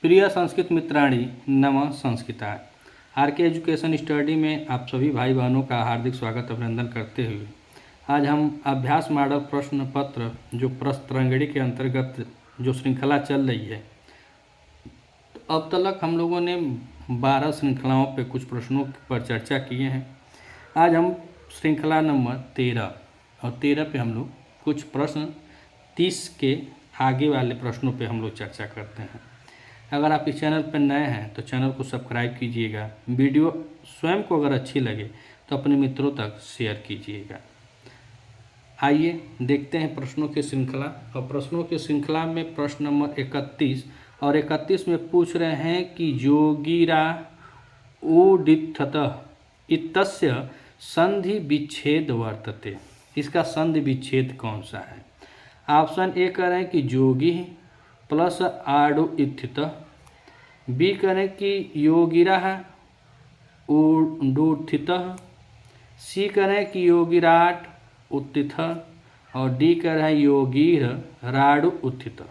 प्रिय संस्कृत मित्राणी नमः संस्कृता। आर के एजुकेशन स्टडी में आप सभी भाई बहनों का हार्दिक स्वागत अभिनंदन करते हुए आज हम अभ्यास मॉडल प्रश्न पत्र जो प्रश्नतरंगिणी के अंतर्गत जो श्रृंखला चल रही है, तो अब तक हम लोगों ने 12 श्रृंखलाओं पे कुछ प्रश्नों पर चर्चा किए हैं। आज हम श्रृंखला नंबर 13 और 13 पे हम लोग कुछ प्रश्न 30 के आगे वाले प्रश्नों पे हम लोग चर्चा करते हैं। अगर आप इस चैनल पर नए हैं तो चैनल को सब्सक्राइब कीजिएगा। वीडियो स्वयं को अगर अच्छी लगे तो अपने मित्रों तक शेयर कीजिएगा। आइए देखते हैं प्रश्नों की श्रृंखला। और प्रश्नों की श्रृंखला में प्रश्न नंबर 31 और 31 में पूछ रहे हैं कि योगिरा उदित्थतः इत्यस्य संधि विच्छेद वर्तते। इसका संधि विच्छेद कौन सा है? ऑप्शन ए करें कि योगी प्लस आडु इत्थित, बी करें कि योगिरा उडुत्थित, सी करें कि योगिराट उत्थित और डी करें योगीर राडु उत्थित। तो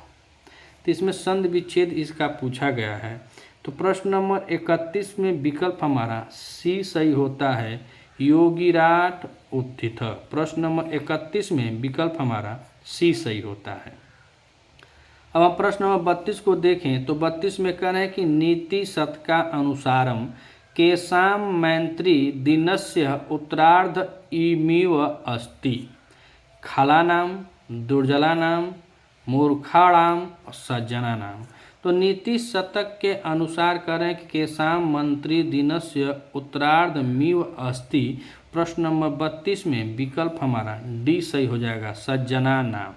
इसमें संधि विच्छेद इसका पूछा गया है। तो प्रश्न नंबर 31 में विकल्प हमारा सी सही होता है, योगिराट उत्थित। प्रश्न नंबर 31 में विकल्प हमारा सी सही होता है। अब हम प्रश्न नंबर 32 को देखें तो 32 में कह रहे हैं कि नीति शतका अनुसारम केषां मैत्री दिनस्य उत्तरार्ध इमिव अस्ति, खलानां दुर्जलानां मूर्खाणां सज्जनानां। तो नीति शतक के अनुसार करें कि केषां मंत्री दिनस्य उत्तरार्ध मिव अस्ति। प्रश्न नंबर 32 में विकल्प हमारा डी सही हो जाएगा, सज्जनानां।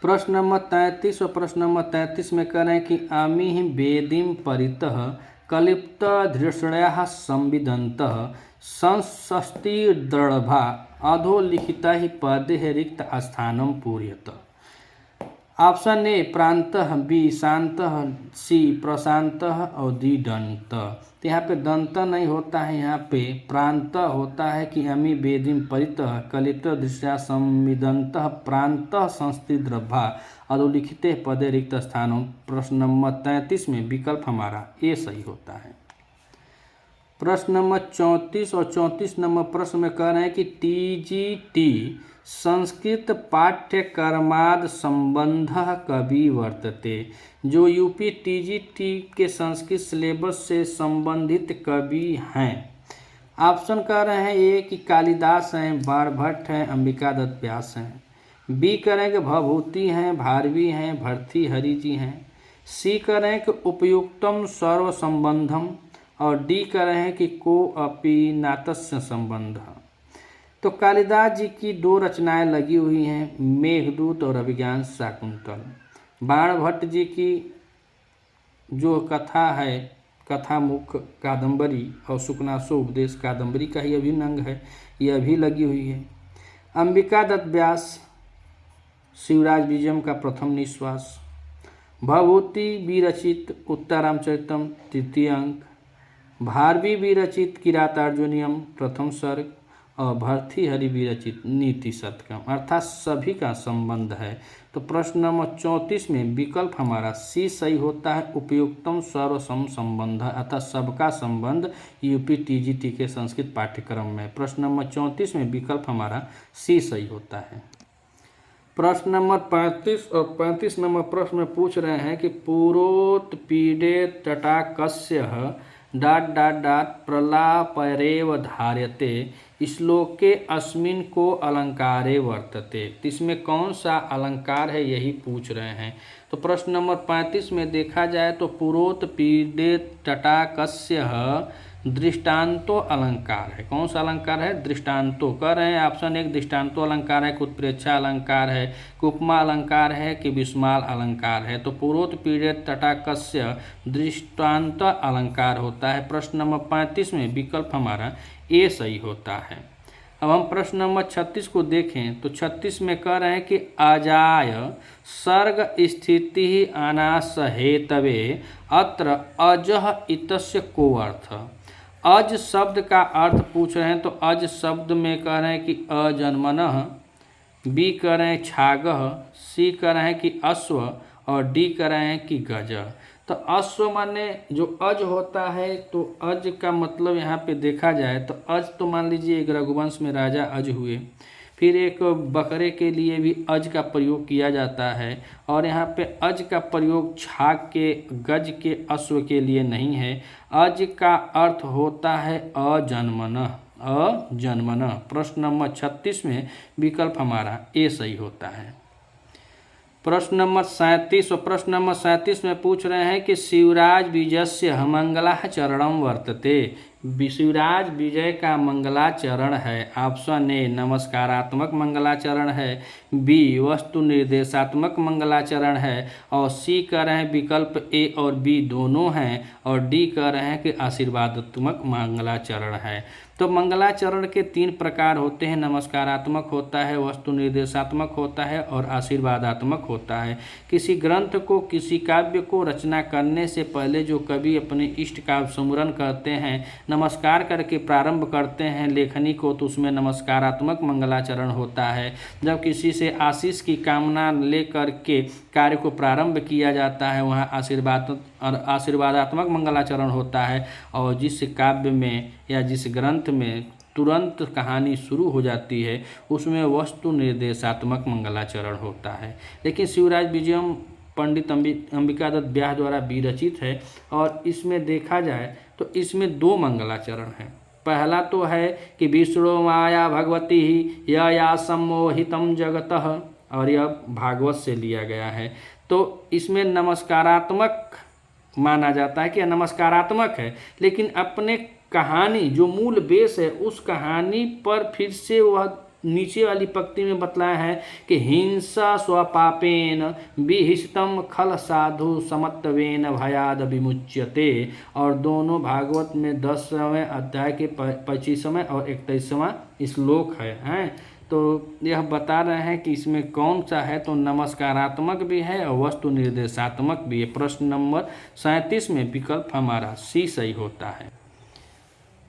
प्रश्न नंबर 33 और प्रश्न नंबर 33 में कह रहे हैं कि अमिहि वेदिं परितः कलिप्त धृष्णया संविदन्तः संसस्तिर्दृढभा अधोलिखिता ही पदे रिक्त स्थानं पूरयत। ऑप्शन ए प्रांतः, बी शांतः, सी प्रशांतः और डी दंत। तो यहाँ पे दंत नहीं होता है, यहाँ पे प्रांत होता है कि अमी वेदिं परितः कलिप्त दृष्टया संविदन्तः प्रांतः संस्थिद्रभा अधोलिखिते पदे रिक्त स्थानों। प्रश्न नंबर 33 में विकल्प हमारा ए सही होता है। प्रश्न नंबर 34 और 34 नंबर प्रश्न में कह रहे हैं कि टीजीटी संस्कृत पाठ्यक्रमाद संबंध कवि वर्तते। जो यूपी टीजीटी के संस्कृत सिलेबस से संबंधित कवि हैं। ऑप्शन कह रहे हैं ए कि कालिदास हैं, बाणभट्ट हैं, अंबिका दत्त व्यास हैं, बी करें कि भवभूति हैं, भारवी हैं, भर्तृहरि जी हैं, सी करें कि उपयुक्तम सर्व संबंधम और डी करें कि को अपि नातस्य संबंध। तो कालिदास जी की 2 रचनाएं लगी हुई हैं, मेघदूत और अभिज्ञान शाकुंतल। बाणभट्ट जी की जो कथा है, कथामुख कादंबरी और सुकनासो उपदेश कादंबरी का ही अभिन्न अंग है, यह भी लगी हुई है। अंबिका दत्त व्यास शिवराज विजयम का प्रथम निश्वास, भवभूति विरचित उत्तरामचरितम तृतीय अंक, भारवी विरचित किरातार्जुनीयम प्रथम सर्ग और भर्तृहरि विरचित नीति शतकम, अर्थात सभी का संबंध है। तो प्रश्न नंबर 34 में विकल्प हमारा सी सही होता है, उपयुक्तम सर्वसम संबंध, अर्थात सबका संबंध यूपी टीजीटी के संस्कृत पाठ्यक्रम में। प्रश्न नंबर 34 में विकल्प हमारा सी सही होता है। प्रश्न नंबर 35 और 35 नंबर प्रश्न में पूछ रहे हैं कि पूरोत्पीडे तटाकस्य ... प्रलापरेव धार्यते श्लोके अस्मिन् को अलंकारे वर्तते। इसमें कौन सा अलंकार है यही पूछ रहे हैं। तो प्रश्न नंबर 35 में देखा जाए तो पुरोत्पीडे तटाकस्य दृष्टांतो अलंकार है। कौन सा अलंकार है? दृष्टांतो। कह रहे हैं ऑप्शन एक दृष्टांतो अलंकार है, कि उत्प्रेक्षा अलंकार है, कि उपमा अलंकार है, कि विस्माल अलंकार है। तो पुरोत्पीडे तटाकस्य दृष्टांत अलंकार होता है। प्रश्न नंबर 35 में विकल्प हमारा ए सही होता है। अब हम प्रश्न नंबर 36 को देखें तो 36 में कह रहे हैं कि अजाय सर्ग स्थिति अनास हेतवे अत्र अजह इतस्य को अर्थ। अज शब्द का अर्थ पूछ रहे हैं। तो अज शब्द में कह रहे हैं कि अजन्मनः, बी कह रहे हैं छागह, सी कह रहे हैं कि अश्व और डी कह रहे हैं कि गज। तो तो अश्व माने जो अज होता है, तो अज का मतलब यहाँ पे देखा जाए तो अज तो मान लीजिए एक रघुवंश में राजा अज हुए, फिर एक बकरे के लिए भी अज का प्रयोग किया जाता है, और यहाँ पे अज का प्रयोग छाग के, गज के, अश्व के लिए नहीं है। अज का अर्थ होता है अजन्मनः, अजन्मनः। प्रश्न नंबर 36 में विकल्प हमारा ए सही होता है। प्रश्न नंबर 37, और प्रश्न नंबर 37 में पूछ रहे हैं कि शिवराज विजयस्य मंगला चरणम वर्तते। शिवराज विजय का मंगलाचरण है। ऑप्शन ए नमस्कारात्मक मंगलाचरण है, बी वस्तु निर्देशात्मक मंगलाचरण है, और सी कह रहे हैं विकल्प ए और बी दोनों हैं, और डी कह रहे हैं कि आशीर्वादात्मक मंगलाचरण है। तो मंगलाचरण के 3 प्रकार होते हैं, नमस्कारात्मक होता है, वस्तु निर्देशात्मक होता है, और आशीर्वादात्मक होता है। किसी ग्रंथ को, किसी काव्य को रचना करने से पहले जो कवि अपने इष्ट का सुमरन करते हैं, नमस्कार करके प्रारंभ करते हैं लेखनी को, तो उसमें नमस्कारात्मक मंगलाचरण होता है। जब किसी से आशीष की कामना लेकर के कार्य को प्रारंभ किया जाता है, वहाँ आशीर्वादात्मक मंगलाचरण होता है। और जिस काव्य में या जिस ग्रंथ में तुरंत कहानी शुरू हो जाती है, उसमें वस्तु निर्देशात्मक मंगलाचरण होता है। लेकिन शिवराज विजयम पंडित अंबिका दत्त व्यास द्वारा विरचित है, और इसमें देखा जाए तो इसमें 2 मंगलाचरण हैं। पहला तो है कि विष्णु माया भगवती ही या सम्मोहितम जगतः, और यह भागवत से लिया गया है। तो इसमें नमस्कारात्मक माना जाता है कि नमस्कारात्मक है, लेकिन अपने कहानी जो मूल बेस है उस कहानी पर फिर से वह नीचे वाली पंक्ति में बतलाया है कि हिंसा स्वपापेन विहिष्टम खल साधु समत्वेन भयाद विमुच्यते। और दोनों भागवत में 10वें अध्याय के 25वें और 31वां श्लोक है। तो यह बता रहे हैं कि इसमें कौन सा है, तो नमस्कारात्मक भी है और वस्तु निर्देशात्मक भी है। प्रश्न नंबर 37 में विकल्प हमारा सी सही होता है।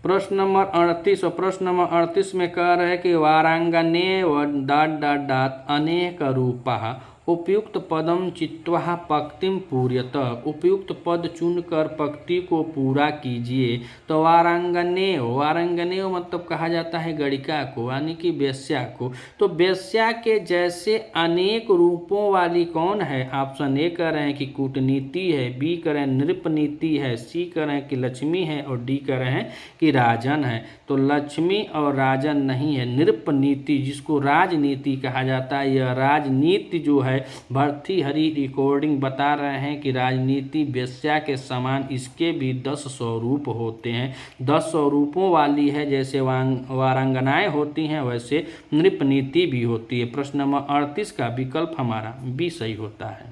प्रश्न नंबर 38, और प्रश्न नंबर 38 में कह रहे हैं कि वारांगने व डाट अनेक रूपा उपयुक्त पदम चित्वा पक्तिम पूर्यत। उपयुक्त पद चुनकर पक्ति को पूरा कीजिए। तो वारंगने मतलब कहा जाता है गणिका को, यानी कि वेश्या को। तो वेश्या के जैसे अनेक रूपों वाली कौन है? ऑप्शन ए कह रहे हैं कि कूटनीति है, बी कह रहे हैं नृपनीति है, सी कह रहे हैं कि लक्ष्मी है, और डी कह रहे हैं कि राजन है। तो लक्ष्मी और राजन नहीं है, नृपनीति जिसको राजनीति कहा जाता है। यह राजनीति जो है भर्तृहरि रिकॉर्डिंग बता रहे हैं कि राजनीति वेश्या के समान इसके भी 10 स्वरूप होते हैं। 10 स्वरूपों वाली है, जैसे वारांगनाएं होती हैं वैसे नृपनीति भी होती है। प्रश्न नंबर 38 का विकल्प हमारा बी सही होता है।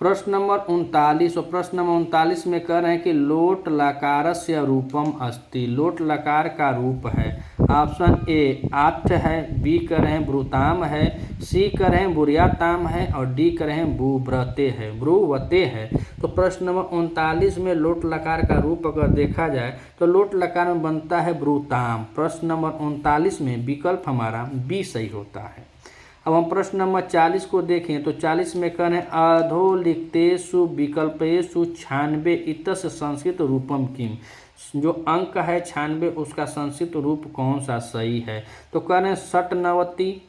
प्रश्न नंबर 39, और प्रश्न नंबर 39 में कह रहे हैं कि लोट लकारस्य रूपम अस्ति। लोट लकार का रूप है। ऑप्शन ए आथ्य है, बी कह रहे हैं ब्रुताम है, सी कह रहे हैं बुरियाताम है, और डी कह रहे हैं ब्रुवते है। तो प्रश्न नंबर 39 में लोट लकार का रूप अगर देखा जाए तो लोट लकार में बनता है ब्रुताम। प्रश्न नंबर 39 में विकल्प हमारा बी सही होता है। अब हम प्रश्न नंबर 40 को देखें तो 40 में कह रहे हैं अधोलिखितेषु विकल्पेषु 96 इतस् संस्कृत रूपम किम। जो अंक है 96 उसका संस्कृत रूप कौन सा सही है? तो कह रहे हैं षट्नवति,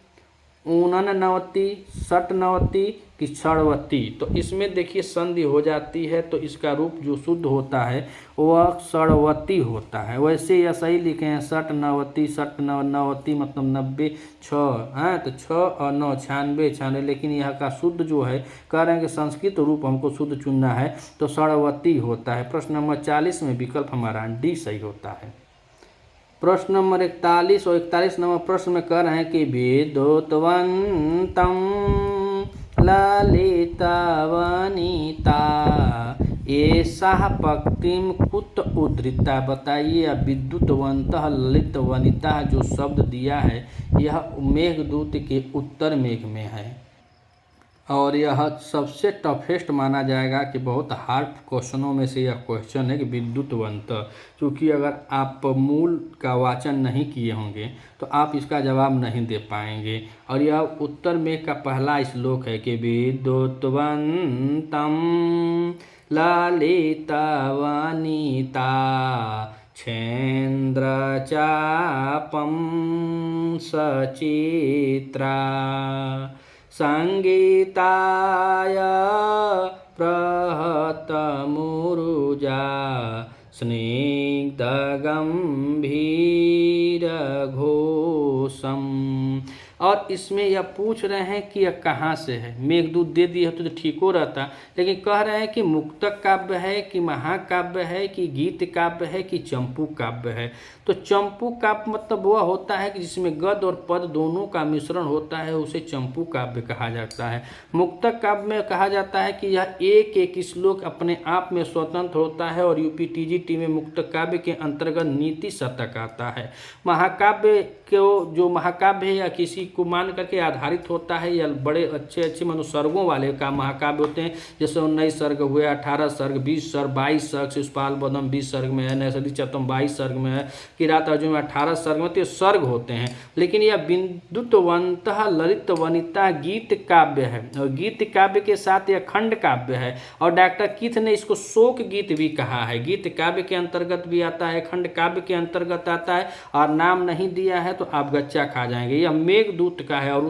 ऊननवति, षट्नवति कि षड़वती। तो इसमें देखिए संधि हो जाती है, तो इसका रूप जो शुद्ध होता है वह षड़वती होता है। वैसे यह सही लिखे हैं षट्नवति, षट्नवति मतलब 90, 6 हैं, तो 6 और 9 96, लेकिन यह का शुद्ध जो है कह रहे हैं कि संस्कृत रूप हमको शुद्ध चुनना है, तो षड़वती होता है। प्रश्न नंबर 40 में विकल्प हमारा डी सही होता है। प्रश्न नंबर 41 और 41 नंबर प्रश्न में कह रहे हैं कि वेदोतवंतम ललिता वनिता ऐसा पक्तिम कुत उद्धृता। बताइए अब विद्युतवंत ललित वनिता जो शब्द दिया है यह मेघदूत के उत्तर मेघ में है। और यह सबसे टफेस्ट माना जाएगा कि बहुत हार्ड क्वेश्चनों में से यह क्वेश्चन है कि विद्युतवंत, क्योंकि अगर आप मूल का वाचन नहीं किए होंगे तो आप इसका जवाब नहीं दे पाएंगे। और यह उत्तर में का पहला श्लोक है कि विद्युतवंतम ललिता वनिता छेन्द्रचापं सचित्रा संगीताय प्रहतमुरुजा स्निग्धगम्भीरघोषम्। और इसमें यह पूछ रहे हैं कि यह कहाँ से है। मेघदूत दे दिए होते तो ठीक हो रहता, लेकिन कह रहे हैं कि मुक्तक काव्य है कि महाकाव्य है कि गीत काव्य है कि चंपू काव्य है। तो चंपू काव्य मतलब वह होता है कि जिसमें गद्य और पद दोनों का मिश्रण होता है, उसे चंपू काव्य कहा जाता है। मुक्तक काव्य में कहा जाता है कि यह एक एक श्लोक अपने आप में स्वतंत्र होता है और यूपीटीजीटी में मुक्तक काव्य के अंतर्गत नीति शतक आता है। महाकाव्य को जो महाकाव्य है या किसी को मान करके आधारित होता है या बड़े अच्छे अच्छे मनुसर्गों वाले का महाकाव्य होते हैं, जैसे 19 सर्ग हुए, 18 सर्ग, 20 सर्ग, 22 सर्ग, शिशुपाल बदम 20 सर्ग में है, नैषधि चतम 22 सर्ग में है, किरात अर्जुन में 18 सर्ग में, तो सर्ग होते हैं। लेकिन यह विद्युतवंत ललित वनिता गीत काव्य है और गीत काव्य के साथ यह खंड काव्य है। और डॉक्टर कीथ ने इसको शोक गीत भी कहा है। गीत काव्य के अंतर्गत भी आता है, खंड काव्य के अंतर्गत आता है, और नाम नहीं दिया है तो आप गच्चा खा जाएंगे। यह मेघदूत का है और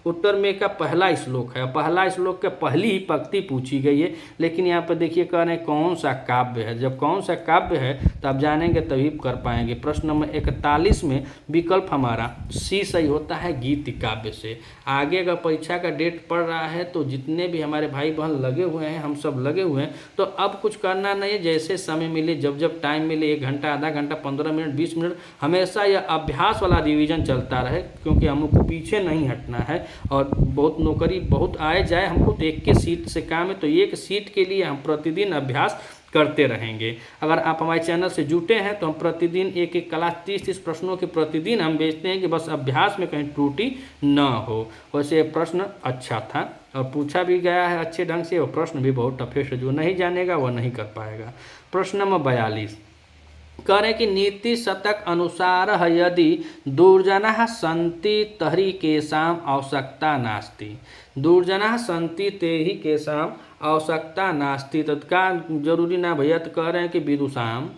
उत्तर में का पहला श्लोक है। पहला श्लोक के पहली ही पंक्ति पूछी गई है, लेकिन यहाँ पर देखिए कह रहे हैं कौन सा काव्य है। जब कौन सा काव्य है तो आप जानेंगे तभी कर पाएंगे। प्रश्न नंबर 41 में विकल्प हमारा सी सही होता है, गीत काव्य से। आगे अगर परीक्षा का डेट पड़ रहा है तो जितने भी हमारे भाई बहन लगे हुए हैं, हम सब लगे हुए हैं, तो अब कुछ करना नहीं है, जैसे समय मिले, जब टाइम मिले, 1 घंटा, आधा घंटा, 15 मिनट, 20 मिनट, हमेशा यह अभ्यास वाला रिवीजन चलता रहे, क्योंकि हमको पीछे नहीं हटना है। और बहुत नौकरी बहुत आए जाए, हमको तो एक के सीट से काम है, तो एक सीट के लिए हम प्रतिदिन अभ्यास करते रहेंगे। अगर आप हमारे चैनल से जुटे हैं तो हम प्रतिदिन एक क्लास 30 प्रश्नों के प्रतिदिन हम भेजते हैं कि बस अभ्यास में कहीं त्रुटि न हो। वैसे ये प्रश्न अच्छा था और पूछा भी गया है अच्छे ढंग से, और प्रश्न भी बहुत टफेस्ट है, जो नहीं जानेगा वह नहीं कर पाएगा। प्रश्न नंबर 42 कह रहे कि नीति शतक अनुसार यदि दुर्जना सन्ति तर्हि केषाम् आवश्यकता नास्ति। दुर्जना सन्ति तेहि केषाम् आवश्यकता नास्ति। तत्काल जरूरी ना भैया, तो कह रहे हैं कि विदुषाम,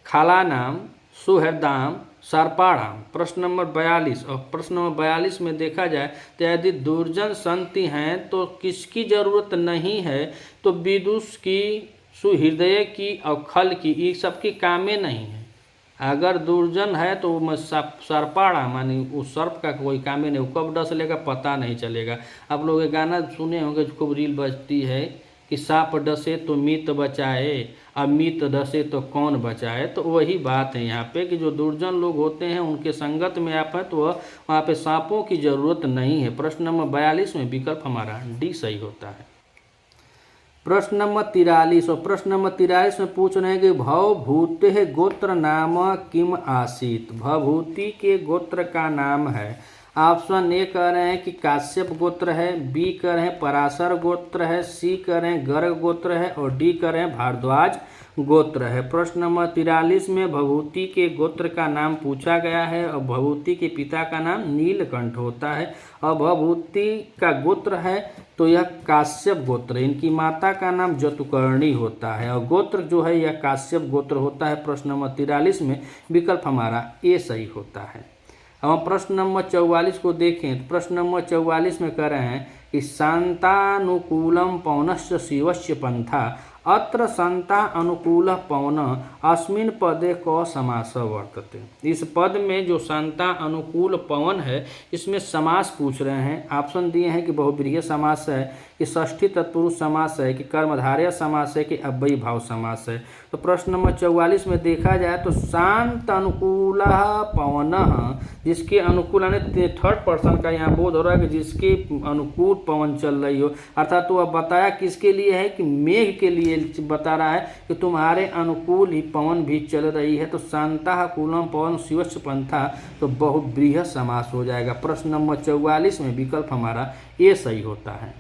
खालानाम, सुहृदाम, सर्पाणाम। प्रश्न नंबर 42। और प्रश्न नंबर 42 में देखा जाए तो यदि दुर्जन संति हैं तो किसकी जरूरत नहीं है, तो विदुष की, सुहृदय की और खल की, ये सबकी कामें नहीं है। अगर दुर्जन है तो वो सर्पाड़ा मानी उस सर्प का कोई काम ही नहीं, वो कब डस लेगा पता नहीं चलेगा। आप लोग ये गाना सुने होंगे, खूब रील बजती है कि सांप डसे तो मीत बचाए, अब मीत डसे तो कौन बचाए। तो वही बात है यहाँ पे कि जो दुर्जन लोग होते हैं उनके संगत में आप हैं तो वहाँ पे सांपों की जरूरत नहीं है। प्रश्न नंबर 42 में विकल्प हमारा डी सही होता है। प्रश्न नंबर 43। और प्रश्न नंबर 43 में पूछ रहे हैं कि भवभूते गोत्र नाम किम आसीत। भवभूति के गोत्र का नाम है। ऑप्शन ए कह रहे हैं कि काश्यप गोत्र है, बी कह रहे हैं पराशर गोत्र है, सी कह रहे हैं गर्ग गोत्र है, और डी कह रहे हैं भारद्वाज गोत्र है। प्रश्न नंबर 43 में भवभूति के गोत्र का नाम पूछा गया है और भवभूति के पिता का नाम नीलकंठ होता है। और भवभूति का गोत्र है तो यह काश्यप गोत्र है। इनकी माता का नाम जतुकर्णी होता है और गोत्र जो है यह काश्यप गोत्र होता है। प्रश्न नंबर 43 में विकल्प हमारा ए सही होता है। अब हम प्रश्न नंबर 44 को देखें तो प्रश्न नंबर 44 में कह रहे हैं कि शांतानुकूलम पवनस्य शिवस्य पंथा अत्र शांता अनुकूल पवन अस्मिन् पदे क समास वर्तते। इस पद में जो शांता अनुकूल पवन है इसमें समास पूछ रहे हैं। ऑप्शन दिए हैं कि बहुब्रीहि समास है, कि षष्ठी तत्पुरुष समास है, कि कर्मधारय समास है, कि अव्ययी भाव समास है। तो प्रश्न नंबर 44 में देखा जाए तो शांत अनुकूल पवन, जिसके अनुकूल यानी थर्ड पर्सन का यहाँ बोध हो रहा है कि जिसके अनुकूल पवन चल रही हो, अर्थात तो वह बताया किसके लिए है कि मेघ के लिए ये बता रहा है कि तुम्हारे अनुकूल ही पवन भी चल रही है। तो शांता कूलम पवन शिवच्छ पंथा, तो बहुब्रीहि समास हो जाएगा। प्रश्न नंबर 44 में विकल्प हमारा ये सही होता है।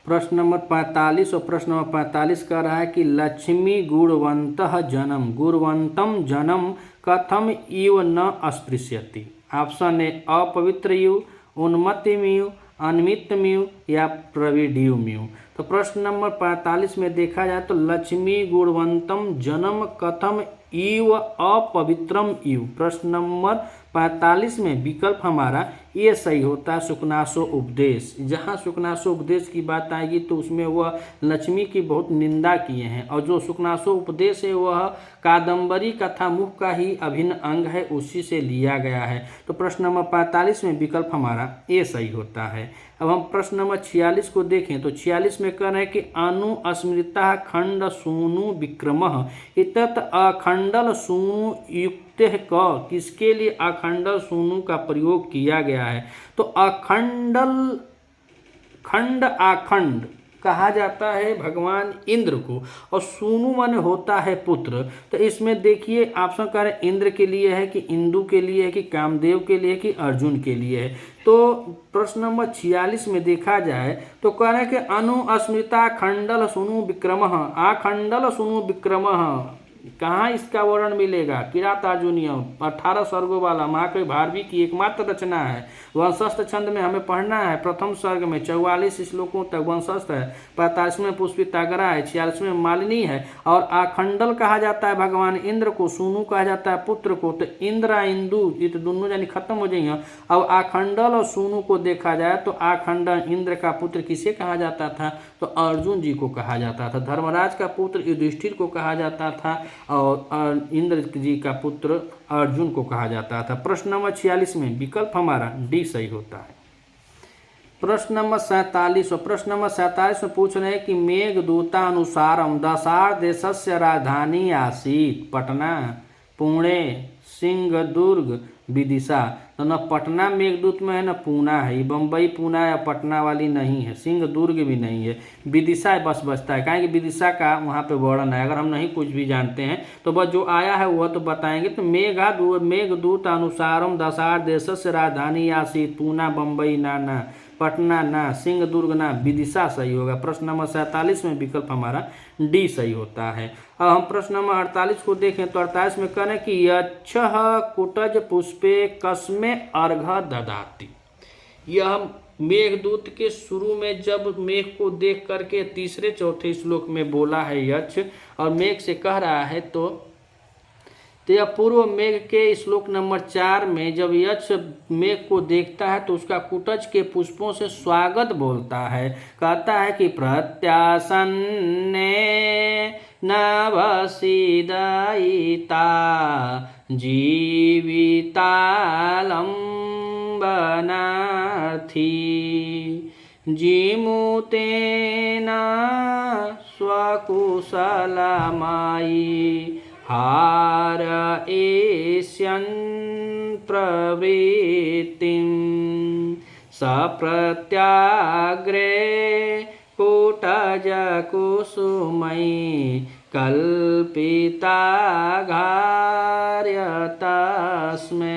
प्रश्न नंबर 45 और प्रश्न नंबर 45 कह रहा है कि लक्ष्मी गुणवंतः जनम गुणवंतम जनम कथम इव न अस्पृश्यति। ऑप्शन ए अपवित्रयु, उन्मत्तमयु, अनमितमयु या प्रविड्युमयु। तो प्रश्न नंबर 45 में देखा जाए तो लक्ष्मी गुणवंतम जनम कथम इव अपवित्रम इव। प्रश्न नंबर 45 में विकल्प हमारा ये सही होता है शुकनासो उपदेश। जहाँ शुकनासो उपदेश की बात आएगी तो उसमें वह लक्ष्मी की बहुत निंदा किए हैं, और जो शुकनासो उपदेश है वह कादम्बरी कथा मुख का ही अभिन्न अंग है, उसी से लिया गया है। तो प्रश्न नंबर 45 में विकल्प हमारा ये सही होता है। अब हम प्रश्न नंबर 46 को देखें तो 46 में कह रहे हैं कि अनुस्मृता खंड सूनु विक्रमः इतत अखंडल सूनु युक्त क, किसके लिए अखंडल सूनु का प्रयोग किया गया है। तो अखंडल खंड आखंड कहा जाता है भगवान इंद्र को, और सूनु माने होता है पुत्र। तो इसमें देखिए ऑप्शन कह रहे हैं इंद्र के लिए है कि इंदु के लिए है कि कामदेव के लिए कि अर्जुन के लिए है। तो प्रश्न नंबर 46 में देखा जाए तो कह रहे हैं कि अनुस्मृता खंडल सूनु विक्रमः आखंडल सूनु विक्रमः। कहाँ इसका वर्णन मिलेगा? किरातार्जुनीयम 18 सर्गों वाला महाकाव्य भारवी की एकमात्र रचना है। वंशस्थ छंद में हमें पढ़ना है। प्रथम सर्ग में 44 श्लोकों तक वंशस्थ है, 45वें पुष्पिताग्रा है, 46वें मालिनी है, और आखंडल कहा जाता है भगवान इंद्र को, सूनु कहा जाता है पुत्र को। तो इंद्र इंदु ये तो दोनों यानी खत्म हो जाएंगे। अब आखंडल और सूनु को देखा जाए तो आखंडल इंद्र का पुत्र किसे कहा जाता था? तो अर्जुन जी को कहा जाता था। धर्मराज का पुत्र युधिष्ठिर को कहा जाता था, और इंद्र जी का पुत्र अर्जुन को कहा जाता था। प्रश्न नंबर 46 में विकल्प हमारा डी सही होता है। प्रश्न नंबर 47 और प्रश्न नंबर 47 में पूछ रहे हैं कि मेघदूतानुसारम दशार देशस्य राजधानी आसीत पटना, पुणे, सिंहदुर्ग, विदिशा। तो न पटना मेघदूत में है न पूना है, ये बम्बई पूना या पटना वाली नहीं है, सिंहदुर्ग भी नहीं है, विदिशा बस बचता है। कहेंगे विदिशा का वहाँ पे वर्णन है। अगर हम नहीं कुछ भी जानते हैं तो बस जो आया है वह तो बताएंगे। तो मेघदूत अनुसारम दशार देशस्य राजधानी आसीत, पूना बम्बई ना, पटना ना, सिंहदुर्ग ना, विदिशा सही होगा। प्रश्न नंबर 47 में विकल्प हमारा डी सही होता है। अब हम प्रश्न नंबर 48 को देखें तो 48 में कह रहे हैं कि यच्छः कुटज पुष्पे कस्मे अर्घ ददाति। यह मेघदूत के शुरू में जब मेघ को देख करके तीसरे चौथे श्लोक में बोला है यक्ष, और मेघ से कह रहा है तो यह पूर्व मेघ के श्लोक नंबर 4 में जब यक्ष मेघ को देखता है तो उसका कुटज के पुष्पों से स्वागत बोलता है। कहता है कि प्रत्यासन्ने नवसीदयिता जीवितालम्बनार्थी जीमुतेन स्वकुशलमायी हार एष्यन् प्रवृत्तिं सप्रत्याग्रे कुटजकुसुमयि कल्पिताघार्यतस्मै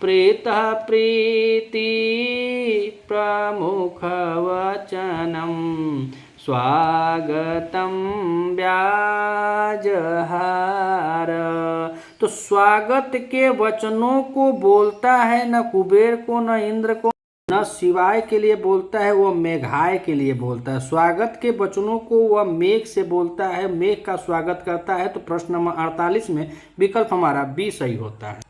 प्रीतः प्रीति प्रमुखवचनं स्वागतम व्याजहार। तो स्वागत के वचनों को बोलता है न कुबेर को, न इंद्र को, न शिवाय के लिए बोलता है, वह मेघाय के लिए बोलता है। स्वागत के वचनों को वह मेघ से बोलता है, मेघ का स्वागत करता है। तो प्रश्न नंबर 48 में विकल्प हमारा बी सही होता है।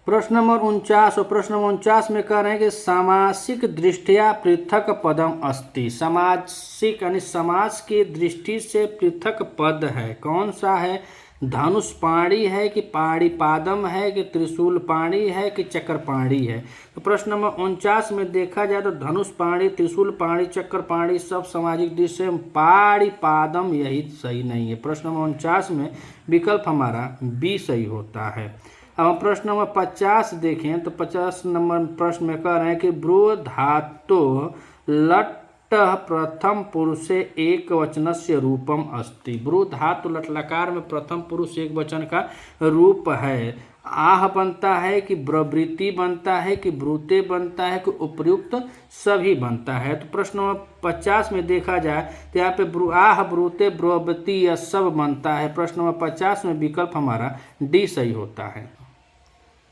प्रश्न नंबर 49 और प्रश्न नंबर 49 में कह रहे हैं कि सामासिक दृष्टिया पृथक पदम अस्ति। सामासिक यानी समास की दृष्टि से पृथक पद है, कौन सा है? धनुष पाणी है कि पाणी पादम है कि त्रिशूल पाणी है कि चक्र पाणी है। तो प्रश्न नंबर 49 में देखा जाए तो धनुष पाणी, त्रिशूल पाणी, चक्र पाणी सब सामाजिक दृष्टि से पाणी पादम यही सही नहीं है। प्रश्न नंबर 49 में विकल्प हमारा बी सही होता है। अब हम प्रश्न नंबर 50 देखें तो 50 नंबर प्रश्न में कह रहे हैं कि ब्रू धातु लट प्रथम पुरुषे एक वचनस्य रूपम अस्ति। ब्रू धातु लट्लकार में प्रथम पुरुष एक वचन का रूप है। आह बनता है कि ब्रवृत्ति बनता है कि ब्रूते बनता है कि उपयुक्त सभी बनता है। तो प्रश्न नंबर 50 में देखा जाए तो यहाँ पे आह ब्रूते ब्रवृत्ति यह सब बनता है। प्रश्न नंबर 50 में विकल्प हमारा डी सही होता है।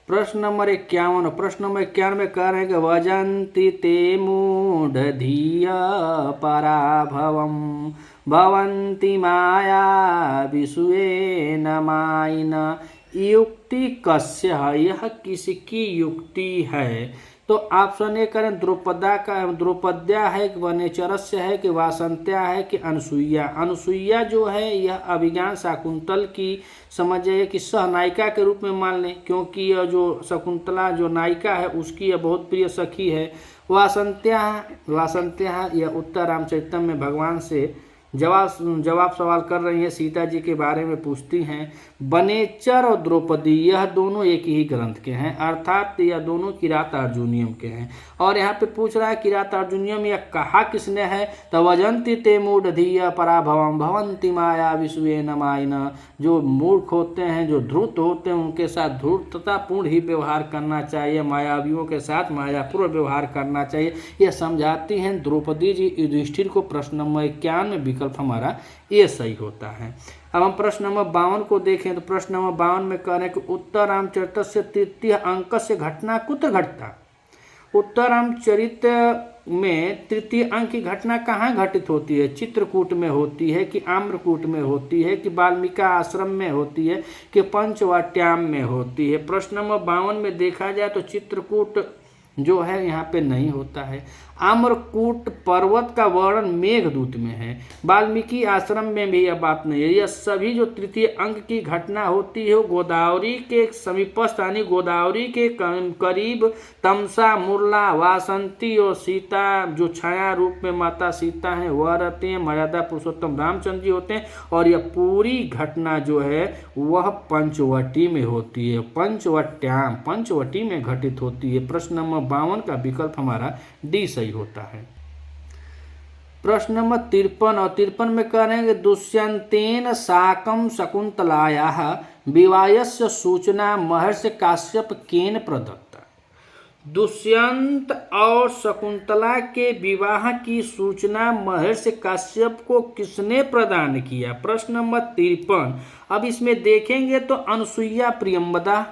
प्रश्न नंबर 51, प्रश्न नंबर 51 में कह रहे हैं कि वजंती ते मूढ़धिया पराभवम भवन्ति माया विषुएन मायिना। युक्ति कस्य है, यह किसकी युक्ति है? तो ऑप्शन ए करें द्रुपदा का, द्रुपद्या है कि वनेचरस्य है कि वासंत्या है कि अनुसुईया। अनुसुईया जो है यह अभिज्ञान शाकुंतल की समझिए कि सहनायिका के रूप में मान लें, क्योंकि यह जो शकुंतला जो नायिका है उसकी यह बहुत प्रिय सखी है। वासंत्या यह उत्तर रामचरितम में भगवान से जवाब सवाल कर रही हैं, सीता जी के बारे में पूछती हैं। वनेचर और द्रौपदी यह दोनों एक ही ग्रंथ के हैं, अर्थात यह दोनों किरात अर्जुनियम के हैं। और यहाँ पे पूछ रहा है किरात अर्जुनियम यह कहा किसने है? तो वजंती ते मूढ़धिया पराभवम भवन्ति माया विषुएन मायिना। जो मूर्ख होते हैं, जो धूर्त होते हैं, उनके साथ धूर्ततापूर्ण ही व्यवहार करना चाहिए, मायावियों के साथ मायापूर्ण व्यवहार करना चाहिए, यह समझाती हैं द्रौपदी जी युधिष्ठिर को। प्रश्न नंबर 51 में विकल्प हमारा ये सही होता है। अब हम प्रश्न नंबर 52 को देखें तो प्रश्न नंबर 52 में कह रहे हैं कि उत्तर रामचरित से तृतीय अंक से घटना कुत्र घटता। उत्तर रामचरित में तृतीय अंक की घटना कहाँ घटित होती है? चित्रकूट में होती है कि आम्रकूट में होती है कि वाल्मीकि आश्रम में होती है कि पंचवट्याम में होती है? प्रश्न नंबर 52 में देखा जाए तो चित्रकूट जो है यहाँ पे नहीं होता है। आम्रकूट पर्वत का वर्णन मेघदूत में है, वाल्मीकि आश्रम में भी यह बात नहीं है। यह सभी जो तृतीय अंक की घटना होती है वो गोदावरी के समीपस्थ यानी गोदावरी के करीब तमसा, मुरला, वासंती और सीता जो छाया रूप में माता सीता हैं वह रहते हैं, मर्यादा पुरुषोत्तम रामचंद्र जी होते हैं। और यह पूरी घटना जो है वह पंचवटी में होती है, पंचवटी में घटित होती है। प्रश्न नंबर 52 का विकल्प हमारा डी सही होता है। प्रश्न नंबर 53 और 53 में कह रहे हैं कि दुष्यंतेन साकं शकुंतलायाः विवाहस्य सूचना महर्षि काश्यप केन प्रदत्ता। दुष्यंत और शकुंतला के विवाह की सूचना महर्षि काश्यप को किसने प्रदान किया? प्रश्न नंबर 53। अब इसमें देखेंगे तो अनुसुईया प्रियंवदा,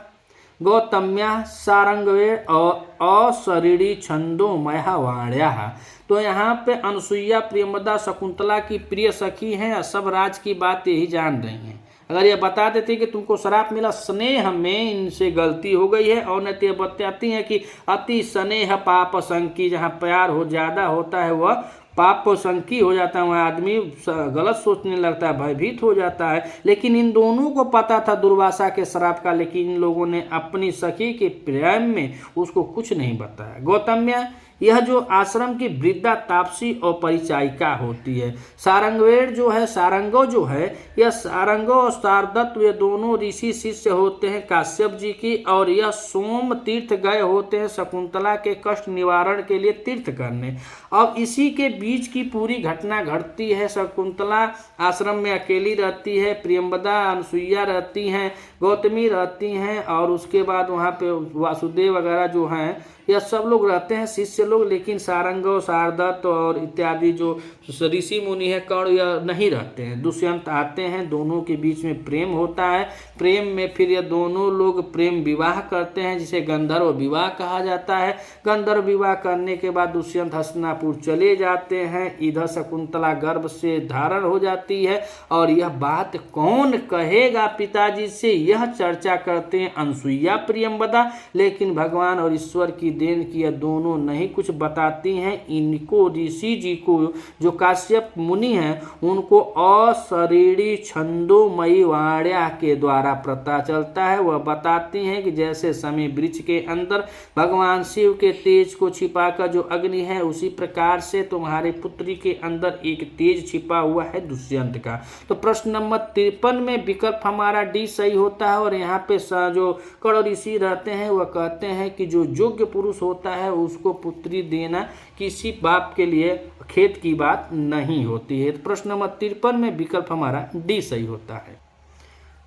गौतम्या, सारंगवेर और असरिणी छंदोमया वाण्या। तो यहाँ पे अनुसुईया प्रियंवदा शकुंतला की प्रिय सखी हैं, सब राज की बात यही जान रही हैं। अगर ये बता देती कि तुमको शराप मिला, स्नेह में इनसे गलती हो गई है, और न तो ये बताती हैं कि अति स्नेह पाप संकी, जहाँ प्यार हो ज़्यादा होता है वह पाप संकी हो जाता है, वहाँ आदमी गलत सोचने लगता है, भयभीत हो जाता है। लेकिन इन दोनों को पता था दुर्वासा के श्राप का, लेकिन इन लोगों ने अपनी सखी के प्रेम में उसको कुछ नहीं बताया। गौतम्या यह जो आश्रम की वृद्धा तापसी और परिचायिका होती है। सारंगवेर जो है, सारंगो जो है, यह सारंगो और शारदत्त ये दोनों ऋषि शिष्य होते हैं काश्यप जी की, और यह सोम तीर्थ गए होते हैं शकुंतला के कष्ट निवारण के लिए तीर्थ करने। अब इसी के बीच की पूरी घटना घटती है। शकुंतला आश्रम में अकेली रहती है, प्रियंवदा अनुसुईया रहती हैं, गौतमी रहती हैं, और उसके बाद वहाँ पे वासुदेव वगैरह जो हैं यह सब लोग रहते हैं शिष्य लोग। लेकिन सारंगो, शारदत्त और इत्यादि जो ऋषि मुनि है कर्ण यह नहीं रहते हैं। दुष्यंत आते हैं, दोनों के बीच में प्रेम होता है। प्रेम में फिर यह दोनों लोग प्रेम विवाह करते हैं जिसे गंधर्व विवाह कहा जाता है। गंधर्व विवाह करने के बाद दुष्यंत हस्तिनापुर चले जाते हैं। इधर शकुंतला गर्भ से धारण हो जाती है, और यह बात कौन कहेगा पिताजी से, यह चर्चा करते हैं अनुसुईया प्रियंवदा। लेकिन भगवान और ईश्वर की देन की यह दोनों नहीं कुछ बताती हैं। इनको ऋषि जी को जो काश्यप मुनि हैं उनको अशरीरी छंदोमयी वाण्या के द्वारा पता चलता है। वह बताती हैं कि जैसे समी वृक्ष के अंदर भगवान शिव के तेज को छिपाकर जो अग्नि है, उसी प्रकार से तुम्हारे पुत्री के अंदर एक तेज छिपा हुआ है दुष्यंत का। तो प्रश्न नंबर 53 में विकल्प हमारा डी सही होता है। और यहाँ पे जो कण ऋषि रहते हैं वह कहते हैं कि जो योग्य पुरुष होता है उसको पुत्री देना किसी बाप के लिए खेत की बात नहीं होती है। तो प्रश्न नंबर 53 में विकल्प हमारा डी सही होता है।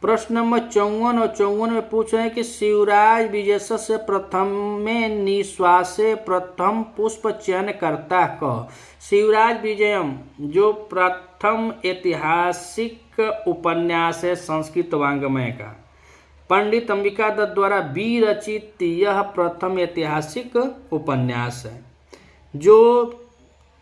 प्रश्न नंबर 54 और 54 में पूछ रहे हैं कि शिवराज विजयस्य प्रथम में निश्वासे प्रथम पुष्प चयन करता क। शिवराज विजयम जो प्रथम ऐतिहासिक उपन्यास है संस्कृत वाङ्मय का, पंडित अंबिका दत्त द्वारा विरचित यह प्रथम ऐतिहासिक उपन्यास है जो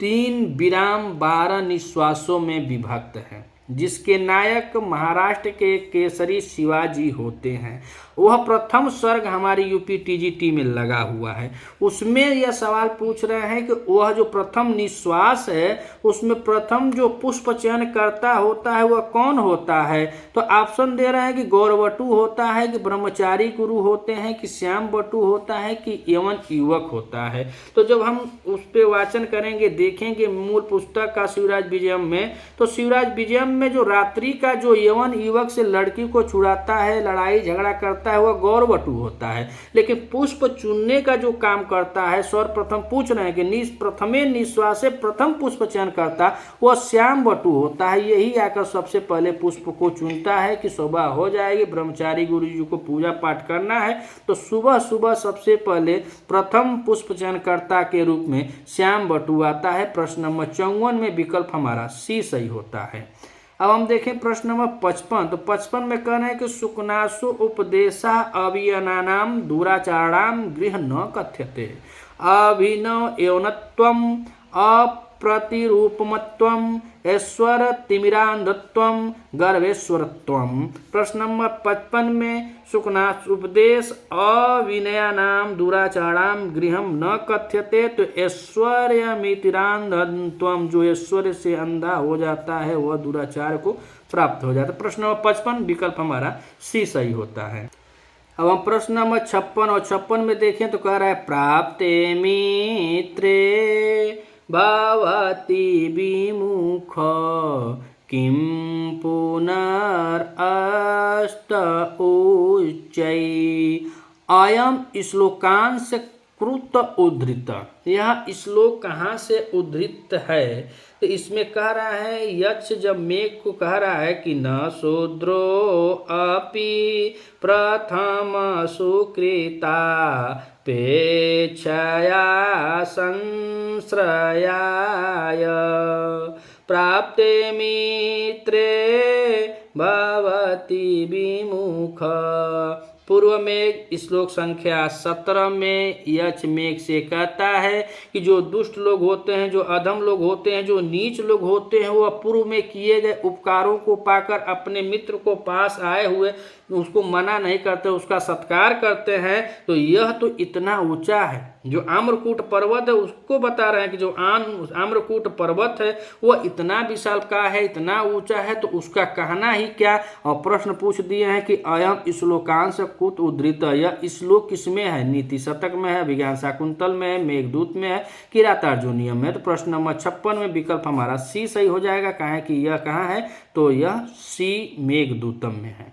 3 विराम 12 निश्वासों में विभक्त है, जिसके नायक महाराष्ट्र के केसरी शिवाजी होते हैं। वह प्रथम सर्ग हमारी यूपी टीजीटी में लगा हुआ है। उसमें यह सवाल पूछ रहे हैं कि वह जो प्रथम निश्वास है उसमें प्रथम जो पुष्प चयन करता होता है वह कौन होता है। तो ऑप्शन दे रहे हैं कि गौरवटु होता है, कि ब्रह्मचारी गुरु होते हैं, कि श्याम बटु होता है, कि यवन युवक होता है। तो जब हम उस पर वाचन करेंगे देखेंगे मूल पुस्तक का शिवराज विजयम में, तो शिवराज विजयम में जो रात्रि का जो यवन युवक से लड़की को छुड़ाता है, लड़ाई झगड़ा करता है, वह गौरवटु होता है। लेकिन पुष्प चुनने का जो काम करता है, सर्वप्रथम पूछ रहे हैं कि प्रथमे निश्वास से प्रथम पुष्प चयन करता, वह श्याम बटु होता है। यही आकर सबसे पहले पुष्प को चुनता है कि सुबह हो जाएगी, ब्रह्मचारी गुरु जी को पूजा पाठ करना है, तो सुबह सुबह सबसे पहले प्रथम पुष्प चयनकर्ता के रूप में श्याम बटु आता है। प्रश्न नंबर 54 में विकल्प हमारा सी सही होता है। अब हम देखें प्रश्न नंबर 55। तो 55 में कह रहे हैं कि सुकनासु उपदेशा अभियनानाम दुराचाराम गृह न कथ्यते अभिनव यौनत्वम अप्रतिरूपमत्वम ऐश्वर तिमिरांधत्वम गर्भेश्वरत्वम। प्रश्न नंबर 55 में सुकनास उपदेश अविनयानाम दुराचाराम गृहम न कथ्यते, तो ऐश्वर्यमितिरांधत्वम जो ऐश्वर्य से अंधा हो जाता है वह दुराचार को प्राप्त हो जाता है। प्रश्न नंबर 55 विकल्प हमारा सी सही होता है। अब हम प्रश्न नंबर 56 और 56 में देखें तो कह रहा है प्राप्ते मित्रे भवति विमुख किं पुनरस्त उच्चै। अयम श्लोकांश कृत उद्धृत। यह श्लोक कहाँ से उद्धृत है? तो इसमें कह रहा है यक्ष जब मेघ को कह रहा है कि न शूद्रो अपि प्रथम सुकृता पेक्षया संश्रयाय प्राप्ते मित्रे भवति विमुख। पूर्व में श्लोक संख्या 17 में यक्ष मेघ से कहता है कि जो दुष्ट लोग होते हैं, जो अधम लोग होते हैं, जो नीच लोग होते हैं, वह पूर्व में किए गए उपकारों को पाकर अपने मित्र को पास आए हुए उसको मना नहीं करते, उसका सत्कार करते हैं। तो यह तो इतना ऊंचा है, जो आम्रकूट पर्वत है उसको बता रहे हैं कि जो आम्रकूट पर्वत है वह इतना विशालकाय है, इतना ऊंचा है, तो उसका कहना ही क्या। और प्रश्न पूछ दिए हैं कि अयम श्लोकांश कुत उद्धृत। यह श्लोक किसमें है? नीति शतक में है, विज्ञान शाकुंतल में है, मेघदूत में है, किरातार्जुनीय में है। तो प्रश्न नंबर 56 में विकल्प हमारा सी सही हो जाएगा। कहाँ है कि यह कहाँ है? तो यह सी मेघदूतम में है।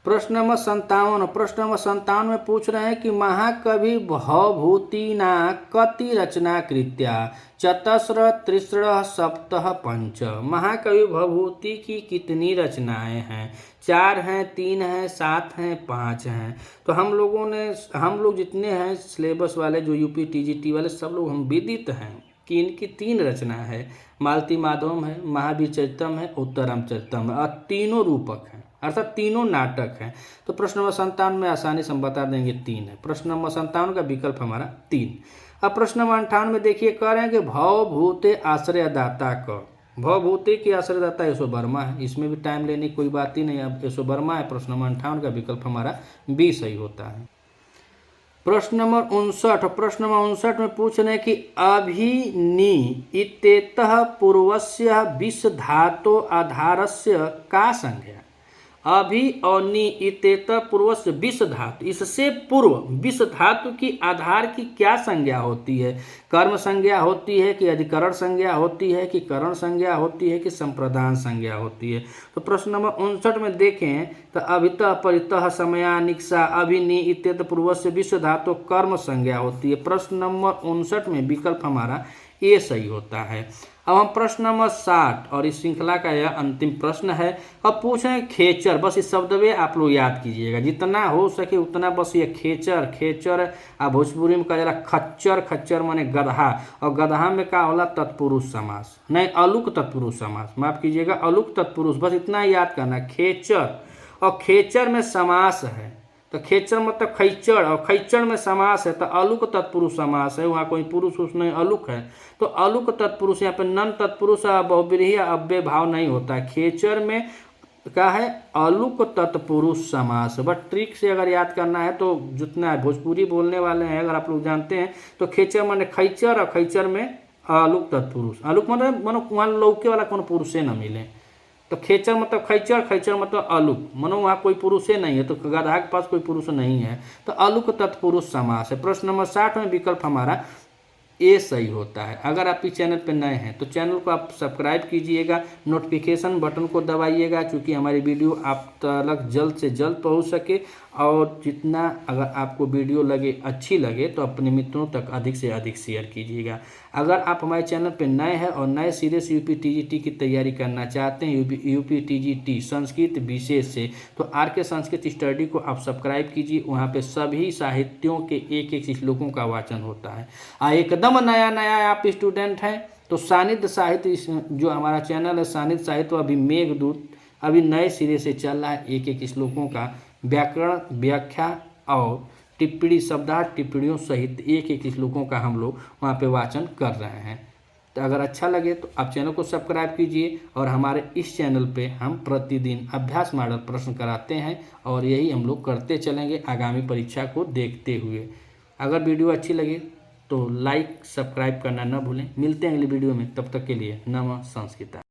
प्रश्न नंबर 57। प्रश्न नंबर 57 में पूछ रहे हैं कि महाकवि भवभूतिना कति रचना कृत्या चतस्र त्रिस्र सप्तः पंच। महाकवि भवभूति की कितनी रचनाएं हैं? 4 हैं, 3 हैं, 7 हैं, 5 हैं। तो हम लोग जितने हैं सिलेबस वाले जो यूपी टीजीटी वाले सब लोग हम विदित हैं कि इनकी 3 रचना है। मालती माधवम है, महावीर चरितम है, उत्तरम चरितम है, और तीनों रूपक हैं, अर्थात तीनों नाटक हैं। तो प्रश्न नंबर 57 में आसानी से हम बता देंगे 3 है। प्रश्न नंबर 57 का विकल्प हमारा 3। अब प्रश्न नंबर 58 में देखिए कह रहे हैं कि भवभूते आश्रयदाता क। भवभूते की आश्रयदाता यशो वर्मा है, इसमें भी टाइम लेने की कोई बात ही नहीं। अब यशो वर्मा है। प्रश्न नंबर 58 का विकल्प हमारा बी सही होता है। प्रश्न नंबर 59 में पूछ रहे हैं कि अभिनी इत्येतः पूर्वस्य विष धातो आधारस्य का संज्ञा। अभि और नि इत्येतः पूर्वस्य विष धातु, इससे पूर्व विष धातु की आधार की क्या संज्ञा होती है। कर्म संज्ञा होती है कि अधिकरण संज्ञा होती है कि करण संज्ञा होती है कि संप्रदान संज्ञा होती है। तो प्रश्न नंबर 59 में देखें तो अभितः परितः समयानिक्षा अभिनि इत्येतः पूर्वस्य विष धातु कर्म संज्ञा होती है। प्रश्न नंबर 59 में विकल्प हमारा ए सही होता है। अब हम प्रश्न नंबर 60 और इस श्रृंखला का यह अंतिम प्रश्न है। अब पूछे खेचर, बस इस शब्द में आप लोग याद कीजिएगा जितना हो सके उतना, बस ये खेचर आ भोजपुरी में कहा जाला खच्चर, खच्चर माने गधा, और गधा में का होला तत्पुरुष समास, नहीं अलुक तत्पुरुष समास, माफ कीजिएगा अलुक तत्पुरुष, बस इतना याद करना खेचर, और खेचर में समास है तो खेचर मतलब खैचर, और खैचर में समास है तो अलुक तत्पुरुष समास है, वहाँ कोई पुरुष उस नहीं अलुक है तो अलुक तत्पुरुष, यहाँ पे नन तत्पुरुष बहुव्रीहि अव्यय भाव नहीं होता है। खेचर में क्या है अलुक तत्पुरुष समास। बट ट्रिक से अगर याद करना है तो जितना है भोजपुरी बोलने वाले हैं अगर आप लोग जानते हैं तो खेचर माने खैचर, और खैचर में अलुक तत्पुरुष, अलुक मतलब मनो वहाँ लौके वाला कौन पुरुषे न मिले, तो खेचर मतलब खैचर, खैचर मतलब अलुक, मनो वहाँ कोई पुरुषे नहीं है तो गधा के पास कोई पुरुष नहीं है तो अलुक तत्पुरुष समास है। प्रश्न नंबर 60 में विकल्प हमारा ए सही होता है। अगर आप इस चैनल पर नए हैं तो चैनल को आप सब्सक्राइब कीजिएगा, नोटिफिकेशन बटन को दबाइएगा क्योंकि हमारी वीडियो आप तक जल्द से जल्द पहुंच सके, और जितना अगर आपको वीडियो लगे अच्छी लगे तो अपने मित्रों तक अधिक से अधिक शेयर कीजिएगा। अगर आप हमारे चैनल पर नए हैं और नए सिरे से यूपी टीजीटी की तैयारी करना चाहते हैं यूपी टीजीटी संस्कृत विशेष से, तो आर के संस्कृत स्टडी को आप सब्सक्राइब कीजिए। वहाँ पे सभी साहित्यों के एक एक श्लोकों का वाचन होता है। एकदम नया आप स्टूडेंट हैं तो सानिध्य साहित्य जो हमारा चैनल है सानिध्य साहित्य अभी मेघदूत अभी नए सिरे से चल रहा है। एक एक श्लोकों का व्याकरण, व्याख्या और टिप्पणी, शब्दार्थ टिप्पणियों सहित एक एक श्लोकों का हम लोग वहाँ पे वाचन कर रहे हैं। तो अगर अच्छा लगे तो आप चैनल को सब्सक्राइब कीजिए, और हमारे इस चैनल पे हम प्रतिदिन अभ्यास मॉडल प्रश्न कराते हैं और यही हम लोग करते चलेंगे आगामी परीक्षा को देखते हुए। अगर वीडियो अच्छी लगे तो लाइक सब्सक्राइब करना न भूलें। मिलते हैं अगली वीडियो में, तब तक के लिए नमः संस्कृता।